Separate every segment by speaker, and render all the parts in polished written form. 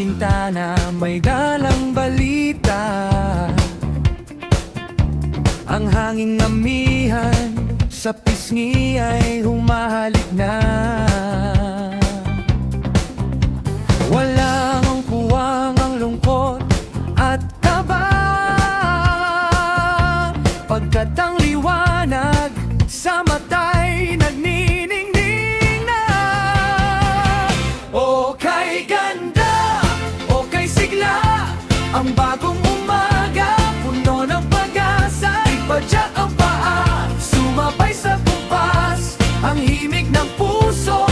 Speaker 1: bintana may dalang balita. Ang hanging amihan sa pisngi ay humahalik na. Walang angkuwang ang lungkot at kaba, pagkat ang liwanag sa mata'y nagniningning na. O kay ganda, o kay sigla, ang bagong umaga, puno ng pag-asa. Ipadyak ang paa, sumabay sa kumpas, ang himig ng puso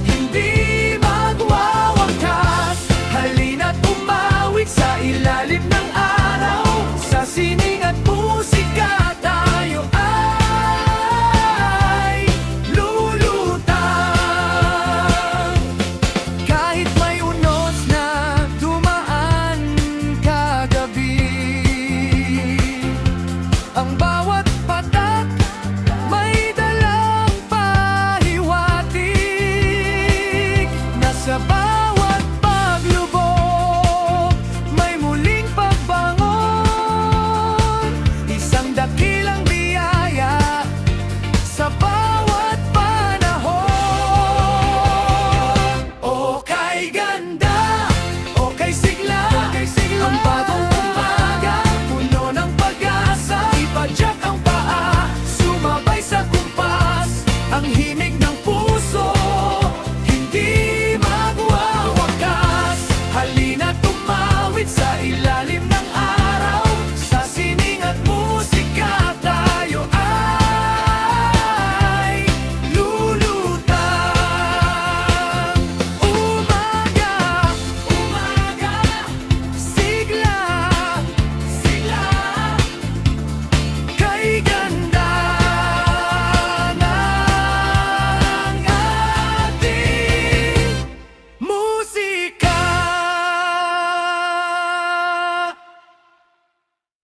Speaker 1: hindi magwawakas. Halina't umawit sa ilalim ng araw, sa sining at musika tayo ay lulutang. Kahit may unos na dumaan kagabi, ang